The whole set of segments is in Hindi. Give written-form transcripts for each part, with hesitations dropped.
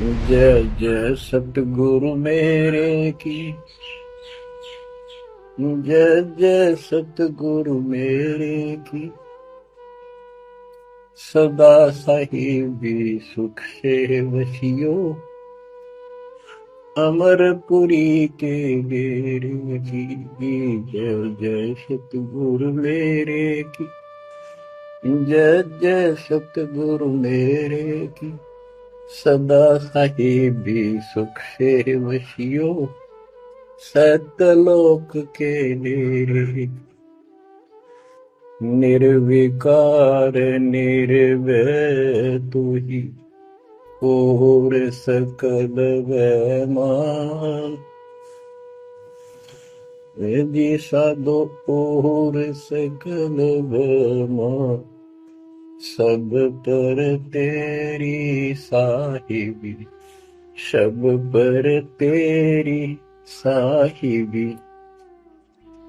जय जय सतगुरु मेरे की। जय जय सतगुरु मेरे की। सदा साहिबी सुख से वसियो, अमरपुरी के डेरे की। जय जय सतगुरु मेरे की। जय जय सतगुरु मेरे की। सदा साहिबी सुख से वसियो, सतलोक के डेरे। निर्विकार निर्भय तू ही, और सकल वैमान। वेदी साधो और सकल वैमान, सब पर तेरी साहिबी, सब पर तेरी साहिबी।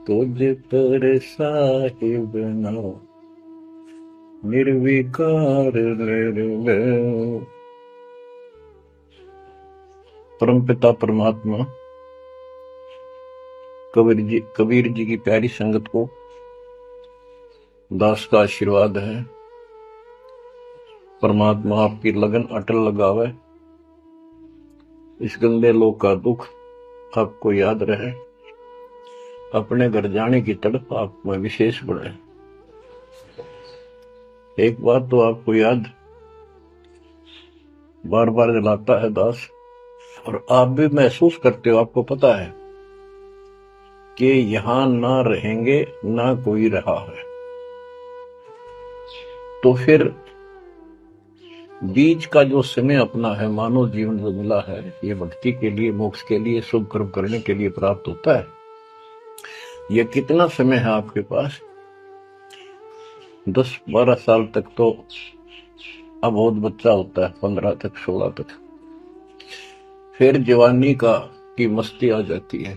तुझ पर साहिब नाम, निर्विकार निर्भय। परमपिता परमात्मा कबीर जी की प्यारी संगत को दास का आशीर्वाद है। परमात्मा आपकी लगन अटल लगावे, इस गंदे लोक का दुख आपको याद रहे, अपने घर जाने की तड़प आप में विशेष बढ़े। एक बात तो आपको याद बार बार दिलाता है दास, और आप भी महसूस करते हो, आपको पता है कि यहां ना रहेंगे ना कोई रहा है। तो फिर बीच का जो समय अपना है, मानव जीवन जो मिला है, ये भक्ति के लिए, मोक्ष के लिए, शुभ कर्म करने के लिए प्राप्त होता है। ये कितना समय है आपके पास? 10-12 साल तक तो अबोध बच्चा होता है, 15 तक, 16 तक। फिर जवानी की मस्ती आ जाती है,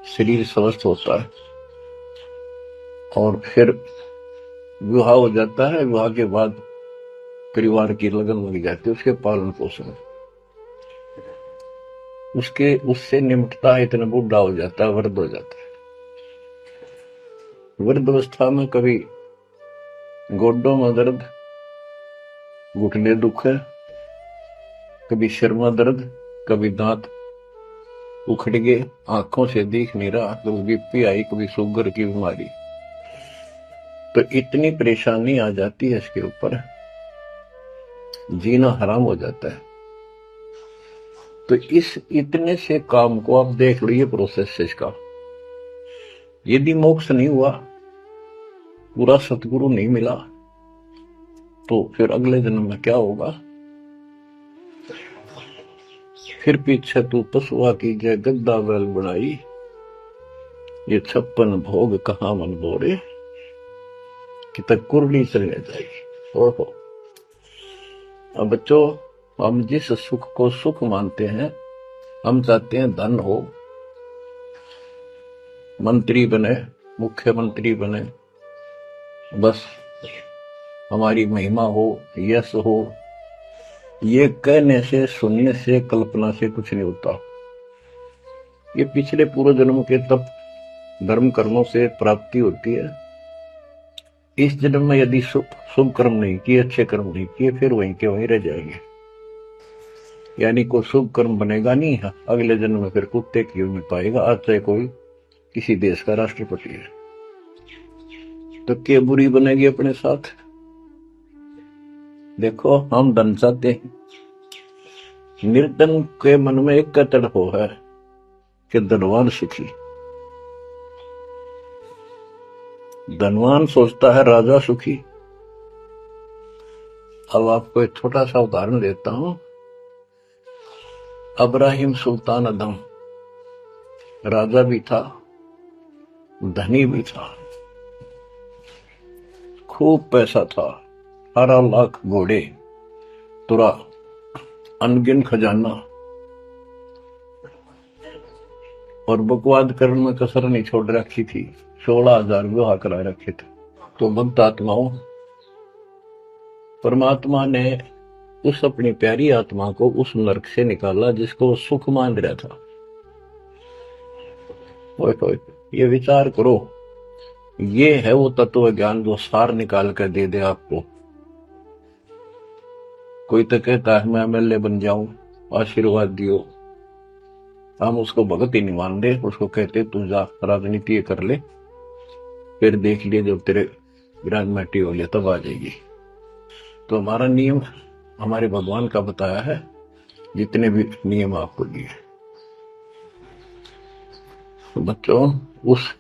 शरीर स्वस्थ होता है, और फिर विवाह हो जाता है। विवाह के बाद परिवार की लगन लग जाती है, उसके पालन पोषण, उससे निमटता है, इतना बूढ़ा हो जाता है, वृद्ध हो जाता है। वृद्ध अवस्था में कभी गोडों में दर्द, घुटने दुख है, कभी सिर में दर्द, कभी दांत उखड़ गए, आंखों से दिख नहीं रहा, कभी बीपी आई, कभी शुगर की बीमारी। तो इतनी परेशानी आ जाती है, इसके ऊपर जीना हराम हो जाता है। तो इस इतने से काम को आप देख लो, ये प्रोसेस है इसका। यदि मोक्ष नहीं हुआ, पूरा सतगुरु नहीं मिला, तो फिर अगले जन्म में क्या होगा? फिर पीछे तू पशुआ की जय गद्दा बैल बनाई, ये 56 भोग कहाँ मन बोरे, कि तक कुरली चलने जाएगी। ओहो। अब बच्चों, हम जिस सुख को सुख मानते हैं, हम चाहते हैं धन हो, मंत्री बने, मुख्यमंत्री बने, बस हमारी महिमा हो, यश हो। ये कहने से, सुनने से, कल्पना से कुछ नहीं होता। ये पिछले पूर्व जन्म के तप धर्म कर्मों से प्राप्ति होती है। इस जन्म में यदि शुभ कर्म नहीं किए, अच्छे कर्म नहीं किए, फिर वहीं के वहीं रह जाएंगे। यानी कोई शुभ कर्म बनेगा नहीं है, अगले जन्म में फिर कुत्ते की मिल पाएगा, आज चाहे कोई किसी देश का राष्ट्रपति है। तो क्या बुरी बनेगी अपने साथ? देखो, हम धन चाहते हैं, निर्धन के मन में एक तड़प है कि धनवान सुखी। धनवान सोचता है राजा सुखी। अब आपको एक छोटा सा उदाहरण देता हूं। अब्राहिम सुल्तान अदम राजा भी था, धनी भी था, खूब पैसा था, 18 लाख घोड़े, तुरा, अनगिन खजाना, और बकवाद करने में कसर नहीं छोड़ रखी थी। 16,000 विवाह करा रखे थे। तो भक्त आत्माओं, परमात्मा ने उस अपनी प्यारी आत्मा को उस नरक से निकाला जिसको वो सुख मान रहा था। ओए ओए, ये विचार करो, ये है वो तत्व ज्ञान जो सार निकाल कर दे दे आपको। कोई तो कहता है मैं एमएलए बन जाऊं, आशीर्वाद दियो, हम उसको भगत ही नहीं मान रहे, उसको कहते तू जा राजनीति कर ले, फिर देख लिए जब तेरे ग्रेजुएटी हो गया तब आ जाएगी। तो हमारा नियम हमारे भगवान का बताया है, जितने भी नियम आपको दिए। तो बच्चों, उस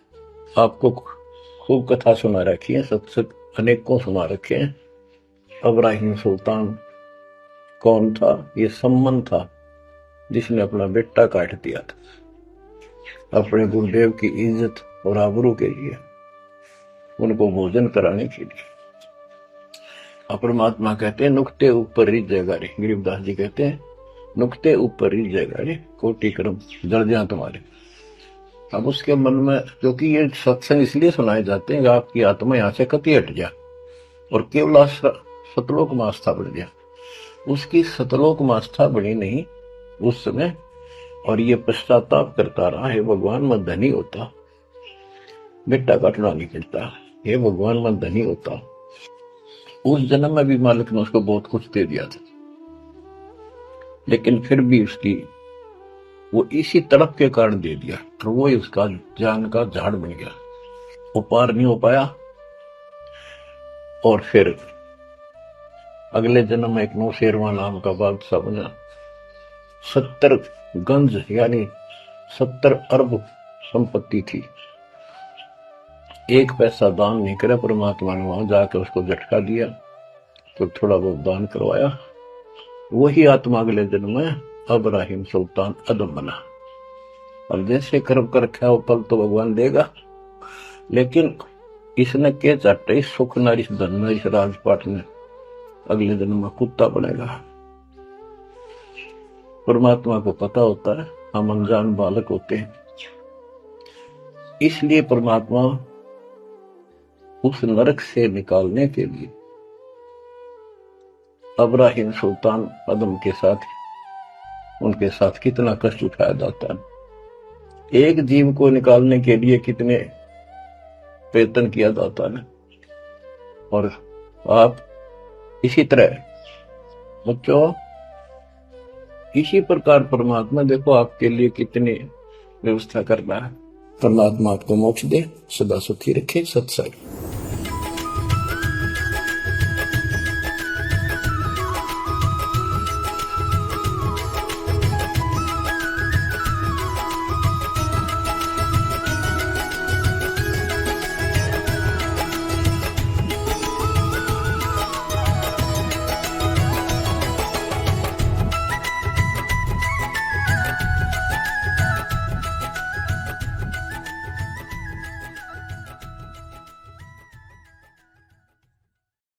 आपको खूब कथा सुना रखी है, सत्संग अनेकों सुना रखे हैं। इब्राहिम सुल्तान कौन था? ये सम्मन था जिसने अपना बेटा काट दिया था अपने गुरुदेव की इज्जत और आबरू के लिए, उनको भोजन कराने के लिए। परमात्मा कहते हैं नुक्ते ऊपर रिझ जाएगा रे, गरीबदास जी कहते हैं नुक्ते ऊपर रिझ जाएगा रे, कोटि कर्म दर्जा तुम्हारे। अब उसके मन में, क्योंकि ये सत्संग इसलिए सुनाए जाते हैं कि आपकी आत्मा यहाँ से कति हट जाए और केवल सतलोक में आस्था बढ़ जाए। उसकी सतलोक में आस्था बढ़ी नहीं उस समय, और ये पश्चाताप करता रहा, हे भगवान मैं धनी होता, बेटा काटना नहीं मिलता, हे भगवान मैं धनी होता। उस जन्म में भी मालिक ने उसको बहुत कुछ दे दिया था, लेकिन फिर भी उसकी वो इसी तड़प के कारण दे दिया, तो वो उसका जान का झाड़ बन गया, वो पार नहीं हो पाया। और फिर अगले जन्म में एक नौशेरवा नाम का बादशाह बना। 70 गंज यानी 70 अरब संपत्ति थी, एक पैसा दान नहीं करे। परमात्मा ने वहां जाकर उसको झटका दिया तो थोड़ा बहुत दान करवाया। वही आत्मा अगले जन्म में इब्राहिम सुल्तान अदम बना। अब जैसे कर्म कर रखा वो फल तो भगवान देगा, लेकिन इसने के चाटे सुख नरिश धन नरिश राजपाट ने अगले जन्म में कुत्ता बनेगा। परमात्मा को पता होता है हम अनजान बालक होते हैं, इसलिए परमात्मा उस नरक से निकालने के लिए इब्राहिम सुल्तान अदम के साथ, उनके साथ कितना कष्ट उठाया जाता है। एक जीव को निकालने के लिए कितने प्रयत्न किया जाता है। और आप इसी तरह बच्चों, इसी प्रकार परमात्मा देखो आपके लिए कितनी व्यवस्था कर रहा है। परमात्मा आपको मोक्ष दे, सदा सुखी रखे। सत्संग।